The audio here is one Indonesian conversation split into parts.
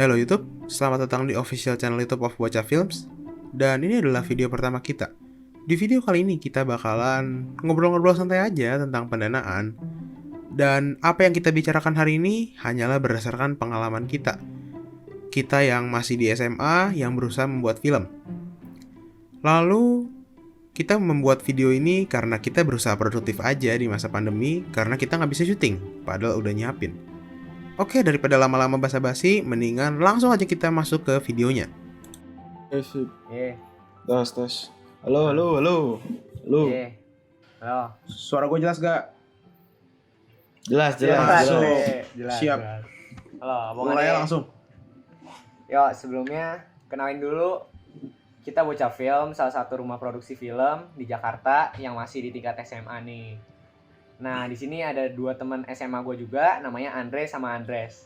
Halo YouTube, selamat datang di official channel YouTube of Bocah Films. Dan ini adalah video pertama kita. Di video kali ini kita bakalan ngobrol-ngobrol santai aja tentang pendanaan. Dan apa yang kita bicarakan hari ini hanyalah berdasarkan pengalaman kita. Kita yang masih di SMA yang berusaha membuat film. Lalu kita membuat video ini karena kita berusaha produktif aja di masa pandemi karena kita nggak bisa syuting, padahal udah nyiapin. Oke, daripada lama-lama basa-basi, mendingan langsung aja kita masuk ke videonya. Sip. Iya, Tes. Halo. iya. Halo. Suara gue jelas gak? Jelas. Masuk. Jelas. Siap. Jelas. Halo, Abang Mulai Ade. langsung. Yuk, sebelumnya kenalin dulu. Kita Bocah Film, salah satu rumah produksi film di Jakarta yang masih di tingkat SMA nih. Nah, di sini ada dua teman SMA gue juga, namanya Andre sama Andres.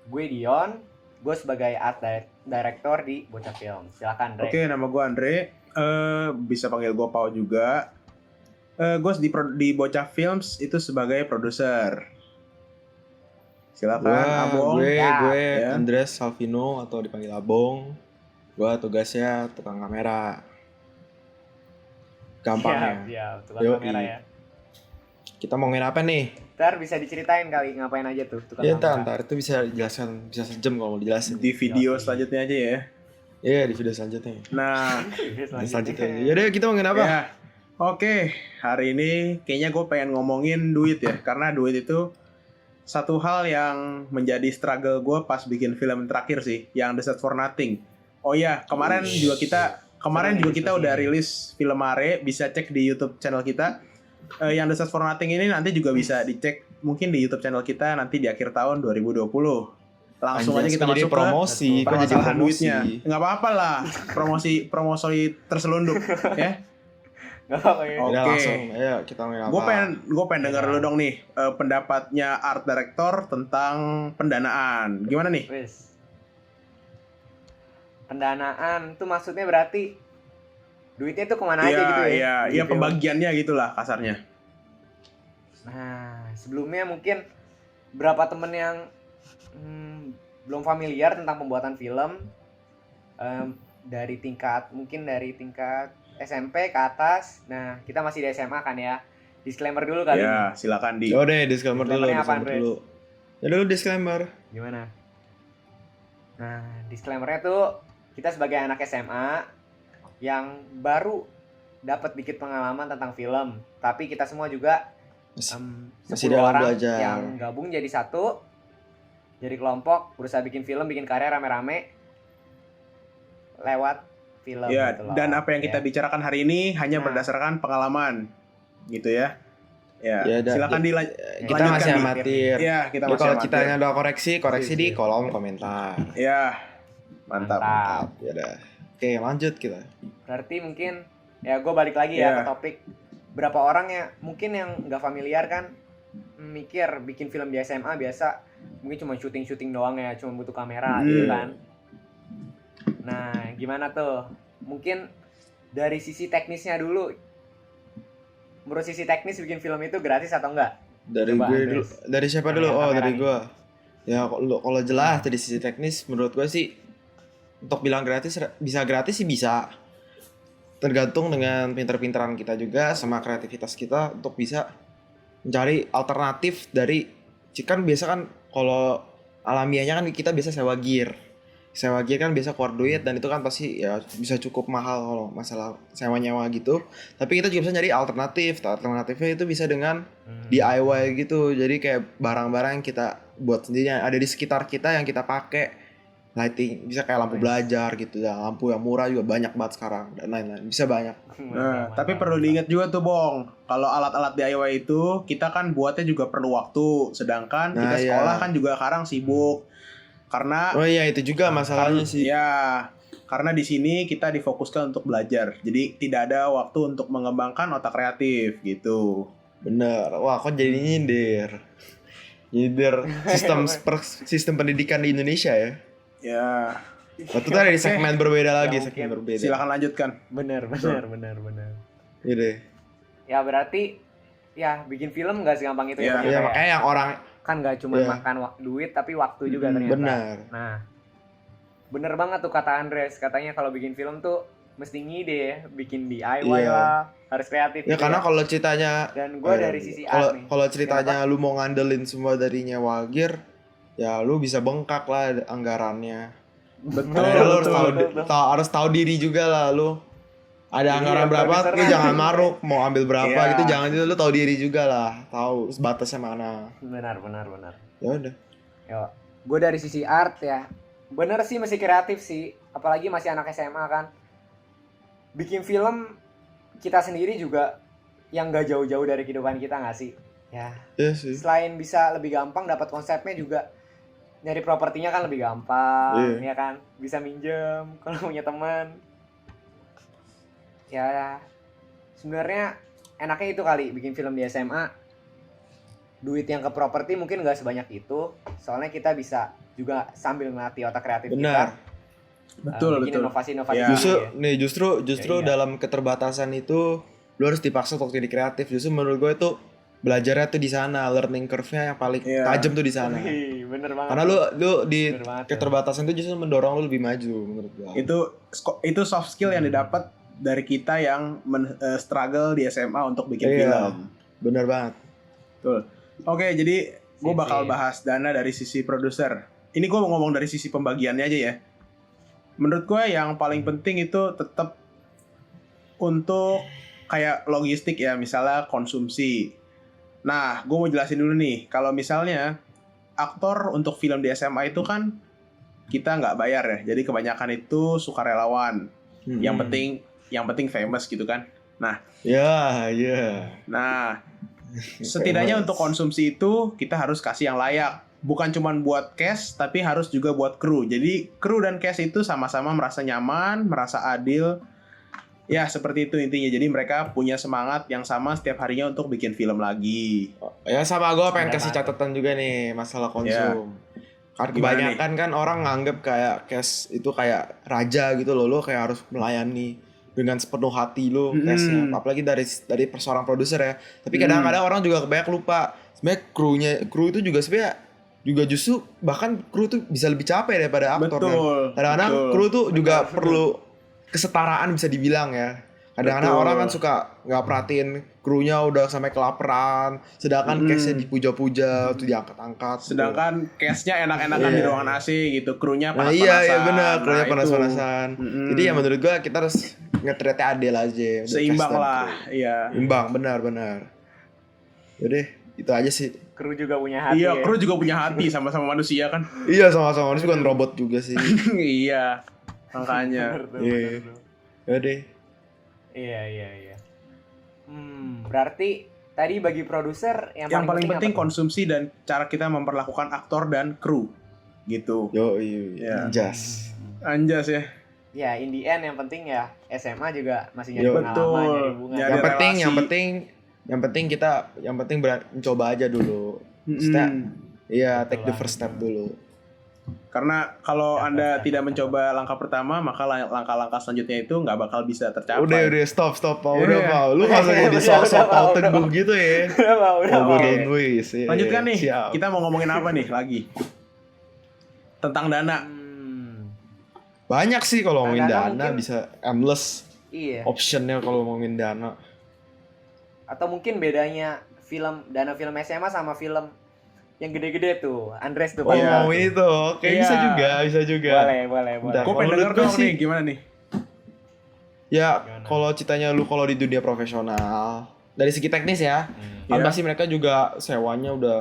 Gue Dion, gue sebagai art director di Bocah Film. Silakan, Andre. Oke, nama gue Andre. Bisa panggil gue Pau juga. Gue di Bocah Films itu sebagai produser. Silakan, Abong. Gue Ya. Andres Salvino atau dipanggil Abong. Gue tugasnya tukang kamera. Gampangnya. Siap, tukang Yoi. kamera ya. Kita mau ngomongin apa nih? Ntar bisa diceritain kali ngapain aja tuh tukang Ya kamera. ntar itu bisa dijelaskan, bisa sejam kalau mau dijelasin. Di video Yoi. selanjutnya aja ya. Iya di video selanjutnya. Nah, Selanjutnya. Yaudah kita ngomongin apa? ya. Oke, hari ini kayaknya gue pengen ngomongin duit ya. Karena duit itu satu hal yang menjadi struggle gue pas bikin film terakhir sih, yang The Set for Nothing. Oh iya, kemarin juga kita udah rilis film Mare, bisa cek di YouTube channel kita. Yang The Set for Nothing ini nanti juga bisa dicek mungkin di YouTube channel kita nanti di akhir tahun 2020. Langsung Anjas, aja kita kok jadi masuk promosi, ke kok jadi permasalahan promosi. duitnya. Nggak apa-apa lah, promosi terselundup ya. Gak apa-apa ya. Oke. Udah langsung, ayo kita ngomongin apa? Gue pengen denger dulu dong nih pendapatnya art director tentang pendanaan. Gimana nih? Wis. Pendanaan tuh maksudnya berarti duitnya tuh kemana aja gitu ya? Iya, Di film. pembagiannya gitulah kasarnya. Nah, sebelumnya mungkin berapa temen yang belum familiar tentang pembuatan film dari tingkat SMP ke atas. Nah, kita masih di SMA kan ya. Disclaimer dulu kali ini. Ya, silakan di. Oh deh, disclaimer dulu. Disclaimer-nya apa, Andres? dulu. Ya dulu disclaimer. Gimana? Nah, disclaimer-nya tuh kita sebagai anak SMA yang baru dapat dikit pengalaman tentang film, tapi kita semua juga Masih 10 dalam orang belajar. yang gabung jadi satu, jadi kelompok, berusaha bikin film, bikin karya rame-rame lewat film. Ya, gitu loh. dan apa yang kita Ya. bicarakan hari ini hanya Nah. berdasarkan pengalaman, gitu ya. Ya, Ya, silakan Kita masih amatir. Ya, kita Ya, masih kalau amatir. kita ada koreksi di Sip. kolom komentar. Ya, mantap. Ya udah. Oke, lanjut kita. Berarti mungkin ya gue balik lagi Ya. ya ke topik. Berapa orang ya mungkin yang nggak familiar kan mikir bikin film di SMA biasa mungkin cuma syuting doang ya, cuma butuh kamera gitu kan. Nah, gimana tuh? Mungkin dari sisi teknisnya dulu. Menurut sisi teknis bikin film itu gratis atau enggak? Dari Coba, gue Andres. dulu. Dari siapa dulu? Kamera- Oh, kamera dari nih. gue. Ya kalau jelas dari sisi teknis menurut gue sih untuk bilang gratis bisa gratis sih bisa. Tergantung dengan pinter-pinteran kita juga sama kreativitas kita untuk bisa mencari alternatif dari kan biasa kan kalau alamiahnya kan kita biasa sewa gear. Sewa gear kan biasa keluar duit dan itu kan pasti ya bisa cukup mahal kalau masalah sewa-nyewa gitu. Tapi kita juga bisa nyari alternatif. Alternatifnya itu bisa dengan DIY gitu. Jadi kayak barang-barang yang kita buat sendiri yang ada di sekitar kita yang kita pakai. Lighting bisa kayak lampu belajar gitu ya. Lampu yang murah juga banyak banget sekarang dan lain-lain. Bisa banyak. Nah, tapi perlu diingat juga tuh, Bong. Kalau alat-alat DIY itu kita kan buatnya juga perlu waktu, sedangkan kita Nah, iya. sekolah kan juga sekarang sibuk. Karena Oh iya itu juga masalahnya sih. ya, karena di sini kita difokuskan untuk belajar. Jadi tidak ada waktu untuk mengembangkan otak kreatif gitu. Bener. Wah kok jadi nyindir. Nyindir sistem pendidikan di Indonesia ya. Ya, Waktu itu ada di segmen berbeda lagi, Ya, segmen mungkin. berbeda. silakan lanjutkan. Bener. Iya deh. Ya berarti ya bikin film nggak segampang itu Iya. ya. Iya ternyata ya. makanya yang orang Kan nggak cuma Iya. makan duit tapi waktu juga ternyata. benar. Nah, bener banget tuh kata Andres, katanya kalau bikin film tuh mesti ngide ya, bikin DIY Iya. lah, harus kreatif Ya gitu karena kalau ceritanya Dan gue dari sisi kalau art nih. kalau ceritanya lu mau ngandelin semua dari nyewa gear, ya lu bisa bengkak lah anggarannya. Betul, Karena lu harus betul. harus tahu diri juga lah lu. Ada Iya, anggaran berapa, produser lu lah. jangan maruk, mau ambil berapa Iya. gitu jangan itu, lu tahu diri juga lah, tahu batasnya mana. Benar. Ya udah. Yo, gue dari sisi art ya, bener sih mesti kreatif sih, apalagi masih anak SMA kan. Bikin film kita sendiri juga yang gak jauh-jauh dari kehidupan kita nggak sih? Ya, Iya sih. selain bisa lebih gampang dapat konsepnya juga nyari propertinya kan lebih gampang, Iya. ya kan? Bisa minjem kalau punya teman. Ya, sebenarnya enaknya itu kali bikin film di SMA. Duit yang ke properti mungkin nggak sebanyak itu, soalnya kita bisa juga sambil melatih otak kreatif Benar. kita, Betul, bikin betul. inovasi-inovasi Ya. Justru sendiri ya. nih justru Iya. dalam keterbatasan itu lu harus dipaksa untuk jadi kreatif. Justru menurut gue itu belajarnya tuh di sana, learning curve-nya yang paling Iya. tajam tuh di sana. Wih, bener banget. Karena lu di Bener banget tuh. keterbatasan itu justru mendorong lu lebih maju menurut gue. Itu soft skill yang didapat dari kita yang struggle di SMA untuk bikin Iya. film. Bener banget. Betul. Oke, jadi gue Sip, bakal sip. bahas Dana dari sisi produser. Ini gue mau ngomong dari sisi pembagiannya aja ya. Menurut gue yang paling penting itu tetap untuk kayak logistik ya, misalnya konsumsi. Nah, gue mau jelasin dulu nih, kalau misalnya aktor untuk film di SMA itu kan kita nggak bayar ya, jadi kebanyakan itu sukarelawan. Yang penting famous gitu kan. Ya. Nah, setidaknya untuk konsumsi itu kita harus kasih yang layak. Bukan cuma buat cast, tapi harus juga buat kru. Jadi kru dan cast itu sama-sama merasa nyaman, merasa adil. Ya, seperti itu intinya. Jadi mereka punya semangat yang sama setiap harinya untuk bikin film lagi. Ya sama gue pengen Bener kasih banget. catatan juga nih masalah konsum. Karena Gimana kebanyakan kan orang nganggep kayak cash itu kayak raja gitu loh, lo kayak harus melayani dengan sepenuh hati lo cashnya. Apalagi dari seorang produser ya. Tapi kadang-kadang orang juga kebanyak lupa. Sebenarnya kru itu juga sebenarnya juga justru bahkan kru tuh bisa lebih capek daripada aktor kan. Betul. Kadang-kadang betul. kru tuh juga perlu kesetaraan bisa dibilang ya. Kadang-kadang Betul. orang kan suka nggak perhatiin krunya udah sampai kelaparan, sedangkan case-nya dipuja-puja, tuh diangkat-angkat. gitu. Sedangkan cast-nya enak-enakan Iya. di ruangan AC gitu, krunya Nah panas-panasan. iya benar, krunya Nah, itu. panas-panasan. Jadi ya menurut gua kita harus nge-treatnya adil aja. untuk Seimbang cast dan lah, kru. iya. Imbang, benar. Yaudah, itu aja sih. Kru juga punya hati Iya, ya. kru juga punya hati sama-sama manusia kan. Iya sama-sama, ini bukan robot juga sih. Iya, makanya. Bener tuh, Iya. bener tuh. Yaudah. Iya. Berarti tadi bagi produser yang Yang paling penting apa tuh? konsumsi dan cara kita memperlakukan aktor dan kru gitu. Yo, iya. Iya. Jas. Anjas ya. Ya, in the end yang penting ya SMA juga masih nyari Yo. pengalaman, Betul. nyari hubungan. Nyari Yang penting kita mencoba aja dulu. Maksudnya, iya, take the first step dulu. Karena kalau Ya, Anda pasti. tidak mencoba langkah pertama, maka langkah-langkah selanjutnya itu nggak bakal bisa tercapai. Udah, stop, Pak. Iya. Udah, Pak. Lu nggak usah jadi Udah, sok-sok Pak, tahu udah, teguh Pak. gitu ya. Udah, Oh, Pak. don't waste. Iya, Lanjutkan nih, siap. kita mau ngomongin apa nih lagi? Tentang dana. Banyak sih kalau ngomongin Dana dana, mungkin- bisa endless Iya. optionnya kalau ngomongin dana. Atau mungkin bedanya dana film SMA sama film yang gede-gede tuh. Andres tuh. Oh, paling tahu tuh. itu. Oke, Iya. bisa juga. Boleh. Bentar. Gue pengen Kalau denger menurut gue dong sih- nih, gimana nih? Ya, Gimana? kalau ceritanya lu kalau di dunia profesional, dari segi teknis ya, kan Iya. pasti mereka juga sewanya udah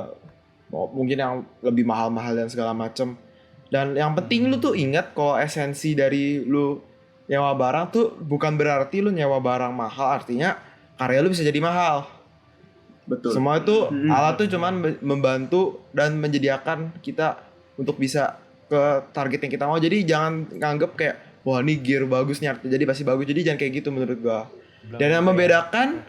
mungkin yang lebih mahal-mahal dan segala macem. Dan yang penting lu tuh ingat kalau esensi dari lu nyewa barang tuh bukan berarti lu nyewa barang mahal, artinya karya lu bisa jadi mahal. Betul. Semua itu alat tuh cuman membantu dan menyediakan kita untuk bisa ke target yang kita mau. Jadi jangan nganggep kayak wah ini gear bagus nih jadi pasti bagus. Jadi jangan kayak gitu menurut gua. Dan yang membedakan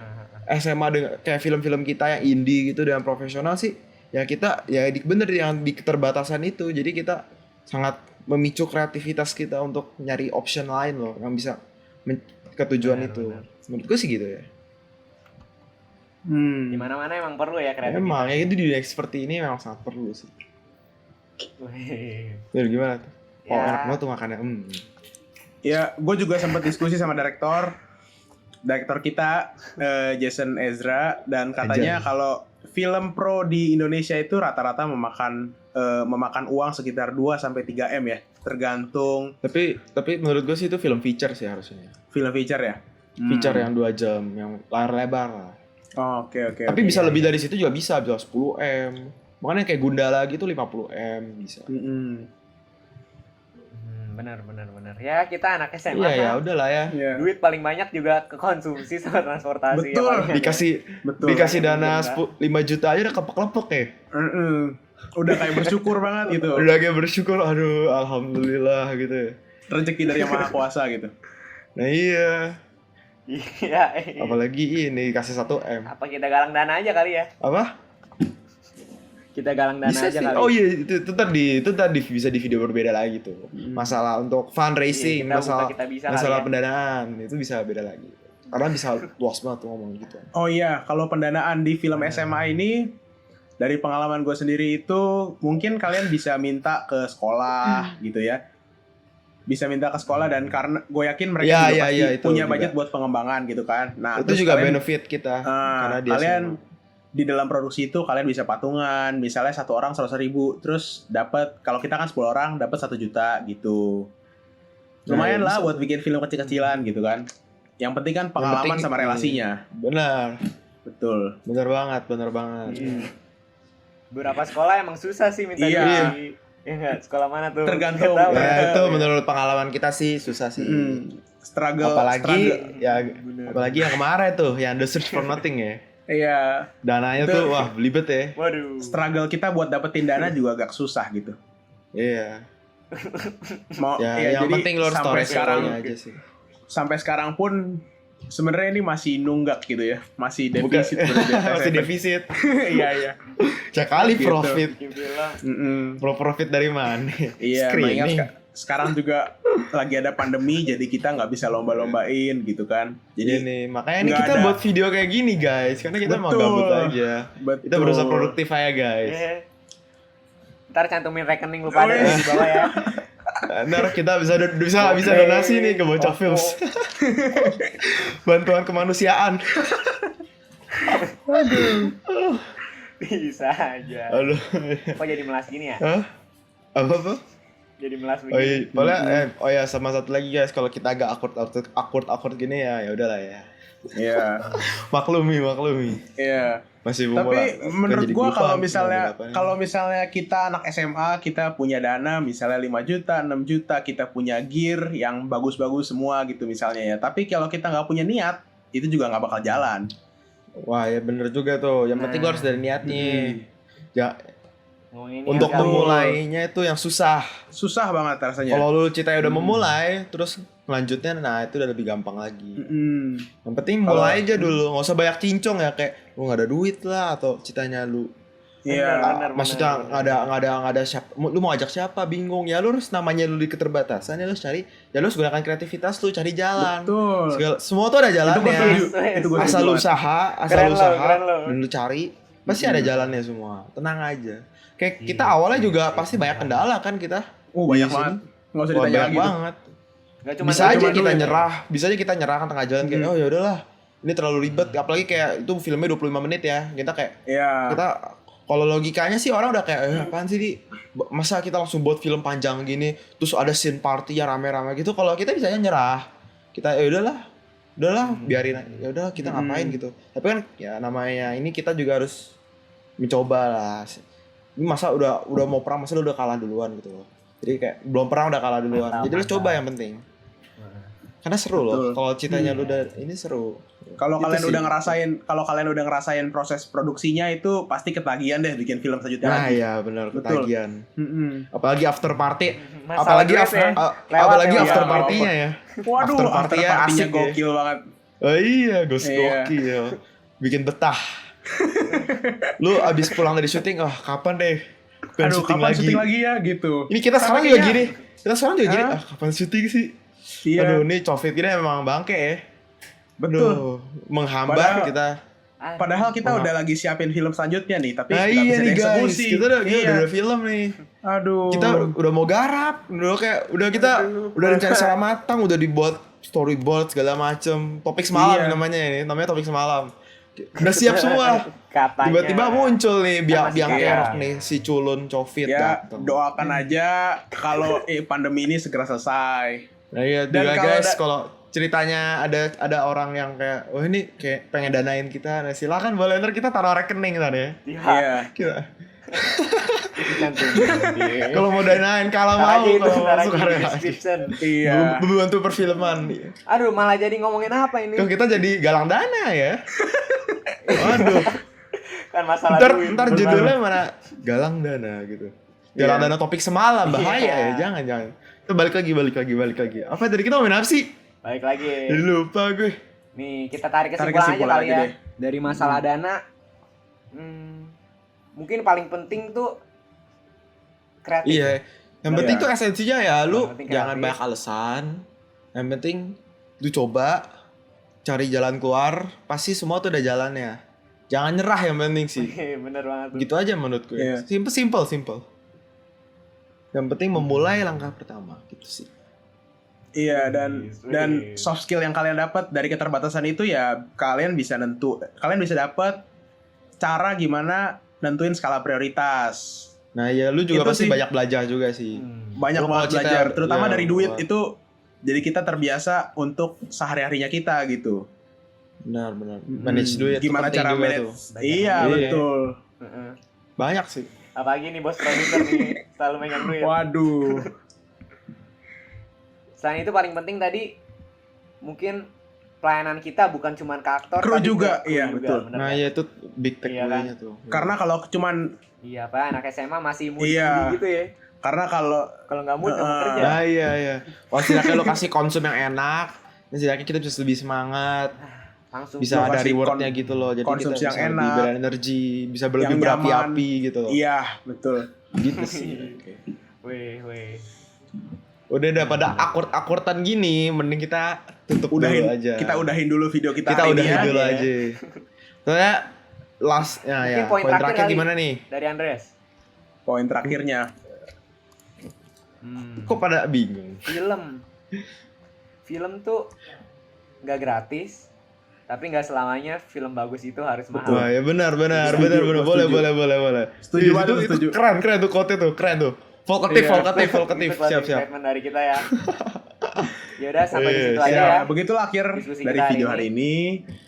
SMA dengan kayak film-film kita yang indie gitu dengan profesional sih ya kita ya bener yang di keterbatasan itu. Jadi kita sangat memicu kreativitas kita untuk nyari option lain loh yang bisa ke tujuan Benar, itu. benar. Menurut gua sih gitu ya. Di mana-mana emang perlu ya kreativitas. Emang ya itu di dunia seperti ini memang sangat perlu sih. Wih. Ya gimana tuh? Oh enak banget tuh makannya. Ya, gue juga sempat diskusi sama direktur kita Jason Ezra, dan katanya kalau film pro di Indonesia itu rata-rata memakan uang sekitar 2-3 M ya, tergantung Tapi menurut gue sih itu film feature sih harusnya. film feature ya. Feature yang 2 jam, yang layar lebar lah. Oh, oke. Tapi bisa lebih dari situ juga bisa 10 M. Makanya kayak Gundala gitu 50 M bisa. Benar. Ya kita anak SMA. Iya ya udahlah ya. Iya. Duit paling banyak juga ke konsumsi sama transportasi. Betul. Ya, paling. Dikasih dana Betul. 5 juta aja udah kepek-lepek ya. Udah kayak bersyukur banget gitu. Udah kayak bersyukur, aduh alhamdulillah gitu. Rezeki dari Yang Maha Kuasa gitu. Nah iya. Iya. Apalagi ini kasih 1 M. Apa kita galang dana aja kali ya? Apa? Kita galang dana Bisa aja sih. kali. Oh iya itu tadi bisa di video berbeda lagi tuh. Masalah untuk fundraising, Iya, kita bisa masalah kali ya. pendanaan itu bisa beda lagi. Karena bisa luas banget tuh ngomong gitu. Oh iya, kalau pendanaan di film SMA ini, dari pengalaman gue sendiri itu mungkin kalian bisa minta ke sekolah gitu ya. Bisa minta ke sekolah, dan karena gue yakin mereka juga pasti itu punya juga. budget buat pengembangan gitu kan. Nah, Itu terus juga kalian, benefit kita karena dia kalian SMA. di dalam produksi itu kalian bisa patungan, misalnya 1 orang 100.000, terus dapat, kalau kita kan 10 orang dapat 1 juta gitu. Lumayan lah Nah, bisa. buat bikin film kecil-kecilan gitu kan. Yang penting kan pengalaman penting sama itu. relasinya. Benar. Betul. Benar banget. Beberapa sekolah emang susah sih minta Iya. duit. Ya enggak, sekolah mana tuh? Tergantung. Nggak tahu. Ya itu menurut pengalaman kita sih susah sih. Struggle. Apalagi yang kemarin tuh, yang The Search for Nothing ya. Iya. Dananya tuh wah belibet ya. Waduh. Struggle kita buat dapetin dana juga agak susah gitu. Iya. Mau Ya, ya, yang jadi penting lo harus tahu sampai sekarang resikonya aja sih. sampai sekarang pun sebenarnya ini masih nunggak gitu ya, masih Bukan- defisit sebenarnya. Masih defisit. Iya. Sekali Gitu. profit. Bikin film. Profit dari mana? Iya, mengingat Screening. sekarang juga lagi ada pandemi, jadi kita nggak bisa lomba-lombain gitu kan. Jadi Jadi nih, makanya ini nggak kita ada. buat video kayak gini guys, karena kita mau Betul. gabut aja. betul. Kita berusaha produktif aja guys. Iya. Ntar cantumin rekening lu pada Wih. di bawah ya. Ntar kita bisa donasi nih ke Bocah Films. Bantuan kemanusiaan. Bisa aja. Aduh. Kok jadi melas gini ya? Hah? Apa? Jadi melas Oh iya, begini. sama satu lagi guys, kalau kita agak awkward gini ya udahlah ya. Iya. Maklumi. Iya. Masih Tapi menurut gua kalau misalnya kalau kita anak SMA, kita punya dana misalnya 5 juta, 6 juta, kita punya gear yang bagus-bagus semua gitu misalnya ya. Tapi kalau kita nggak punya niat, itu juga nggak bakal jalan. wah ya bener juga tuh. Yang penting gua harus dari niatnya. Ya, Ngomongin untuk niat kali. memulainya itu yang susah. Susah banget rasanya. Kalau lu ceritanya udah memulai, terus lanjutnya nah itu udah lebih gampang lagi. Yang penting mulai aja dulu, nggak usah banyak cincong ya kayak lu nggak ada duit lah atau ceritanya lu Iya. Bener. maksudnya nggak ada siapa, lu mau ajak siapa bingung ya, lu harus namanya lu di keterbatasan ya lu harus cari, ya lu harus gunakan kreativitas lu cari jalan. Betul. Semua tuh ada Itu gue jalannya. setuju. Yes. Itu gue Asal setuju lu banget. usaha, Keren lo. dan lu cari pasti ada jalannya semua. Tenang aja. Kayak kita awalnya juga pasti banyak kendala kan kita. Banyak Di sini. banget. Nggak usah Wah, ditanya banyak lagi. tuh. banget. Nggak cuma Bisa duit, aja cuma kita duit. nyerah, bisa aja kita nyerah kan tengah jalan kayak oh ya udahlah. Ini terlalu ribet, apalagi kayak itu filmnya 25 menit ya. Kita kayak Iya. kita kalau logikanya sih orang udah kayak apaan sih Di? Masa kita langsung buat film panjang gini terus ada scene party yang rame-rame gitu. Kalau kita bisa nyerah. Kita ya udahlah biarin ya udah kita ngapain gitu. Tapi kan ya namanya ini kita juga harus mencoba lah. Ini masa udah mau perang masa lu udah kalah duluan gitu loh. Jadi kayak belum perang udah kalah duluan. Mantap, Jadi lu coba yang penting. Karena seru loh. Betul. Kalau ceritanya lu udah ini seru. Kalau Gitu kalian sih. udah ngerasain proses produksinya itu pasti ketagihan deh bikin film selanjutnya Nah lagi. ya benar Betul. ketagihan. Apalagi after party. Masalah Apalagi duit after, ya. Lewat apalagi ya, after iya, partinya ya. Waduh, After after party-nya partinya asik ya. gokil banget. Oh iya, Iya. gokil. Bikin betah. Lu abis pulang dari syuting, kapan deh? Pengen Aduh, syuting kapan lagi. syuting lagi ya gitu. Ini kita Sama sekarang juga kayaknya- gini. Kita sekarang juga gini, Hah? kapan syuting sih? Iya. Aduh, ini COVID gini memang bangke ya. Betul. Aduh, menghambat Padahal- kita. Padahal kita udah lagi siapin film selanjutnya nih, tapi Nah nggak iya bisa nih guys, dieksekusi. kita udah Iya. ada film nih. Aduh. Kita udah mau garap, udah rencana secara matang, udah dibuat storyboard segala macem. Topik semalam Iya. namanya ini, namanya topik semalam. Udah siap semua. Katanya. Tiba-tiba muncul nih Kan biang masih kerok kayak- nih si culun Covit Ya, dateng. doakan aja kalau pandemi ini segera selesai. Nah iya Dan juga kalau guys, kalau ceritanya ada orang yang kayak, oh ini kayak pengen danain kita, nah silakan boleh, ntar kita taruh rekening ntar ya. Iya. Kita, Dicantumin. kalau mau danain, kalau Ntar mau, aja itu, kalau ntar mau aja suka di relasi. description. Iya. Membantu perfilman. Aduh, malah jadi ngomongin apa ini? Kok kita jadi galang dana ya? Waduh. Kan masalah Ntar duit. judulnya mana? Galang dana gitu. Galang Iya. dana topik semalam, bahaya Iya. ya, jangan. Kita balik lagi. Apa tadi kita ngomongin apa sih? Balik lagi. Jadi lupa gue. Nih, kita tarik Tarik kesimpulan aja kesimpulan kali aja ya. deh. Dari masalah dana, mungkin paling penting tuh kreatif. Iya. Yang penting Iya. tuh esensinya ya, lu Yang penting jangan kreatif. banyak alasan. Yang penting lu coba cari jalan keluar, pasti semua tuh ada jalannya. Jangan nyerah yang penting sih. Bener banget tuh. Gitu aja menurut gue. Iya. Simple. Yang penting memulai langkah pertama gitu sih. Iya, dan Wih. soft skill yang kalian dapat dari keterbatasan itu ya kalian bisa dapat cara gimana nentuin skala prioritas. Nah ya lu juga Itu pasti sih. banyak belajar juga sih. Banyak Lu banget kalau belajar, cerita- terutama ya, dari duit buat- itu. Jadi kita terbiasa untuk sehari-harinya kita gitu. Benar. Manage duit itu Gimana penting cara juga manage? tuh. Iya, Iya. betul. Heeh. Banyak sih. Apalagi nih bos produser nih selalu megang duit. Waduh. Selain itu paling penting tadi mungkin pelayanan kita bukan cuma ke aktor, Kru tapi juga, ke kru iya, juga, betul. bener Nah kan? ya itu big Iya takeaway-nya tuh. Karena kalau cuman Iya pak, anak SMA masih moody Iya. gitu ya. karena kalau Kalau nggak mood nggak mau Heeh. kerja. Nah iya. Kalau setidaknya lu kasih konsum yang enak, dan setidaknya kita bisa lebih semangat, Langsung bisa Lu ada kasih rewardnya gitu loh. Jadi kita konsumsi bisa yang lebih enak, berenergi, bisa lebih yang berapi-api gitu loh. iya, betul. Gitu sih. Weh. Udah pada akurt-akurtan gini, mending kita tutup dulu aja. Kita udahin dulu video kita Kita hari ini udahin ya. dulu ya. aja. Soalnya last ya, Mungkin ya. poin Poin terakhir terakhir kali. gimana nih? Dari Andres. Poin terakhirnya. Kok pada bingung? Film tuh nggak gratis, tapi nggak selamanya film bagus itu harus mahal. Wah ya benar. Setuju, Boleh. Setuju Itu- banget, itu setuju. Keren tuh quote itu, keren tuh. Volkatif. Itu closing Siap. statement dari kita ya. Ya udah sampai di situ Wih, aja Ya, ya. begitulah akhir Diskusi dari kita video hari hari ini.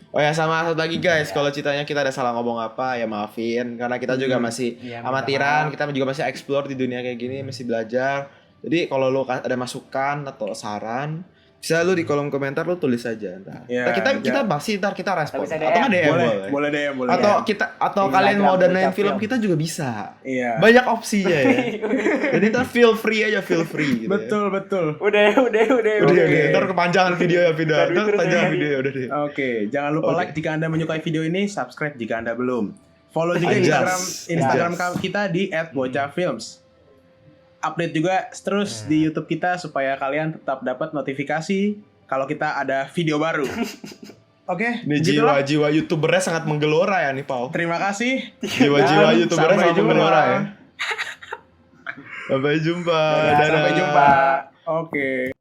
Oh ya sama satu lagi guys, kalau ceritanya kita ada salah ngomong apa ya maafin, karena kita juga masih Iya, minta amatiran, maaf. kita juga masih explore di dunia kayak gini, masih belajar. Jadi kalau lu ada masukan atau saran, bisa lu di kolom komentar lu tulis aja ntar. Ya, kita bahas ntar kita respon. bisa Atau nggak DM Boleh deh, boleh. Atau kita atau Di kalian Instagram mau danain Bocah film Film. kita juga bisa. Iya. Banyak opsinya ya. Jadi ntar feel free gitu. Betul. Udah. Udah. Ntar kepanjangan video ya video. Ntar Ntar terus kepanjangan ya. video udah deh. Oke, jangan lupa Oke. like jika Anda menyukai video ini, subscribe jika Anda belum. Follow juga Anjas. Instagram Anjas. kita di @bocahfilms. Update juga terus di YouTube kita supaya kalian tetap dapat notifikasi kalau kita ada video baru. Oke, Ini begitulah. jiwa-jiwa YouTubernya sangat menggelora ya nih, Pau. Terima kasih. Jiwa-jiwa Dan YouTubernya sampai sangat jumpa. menggelora ya. Sampai jumpa. Dadah, Sampai Dadah. jumpa. Oke.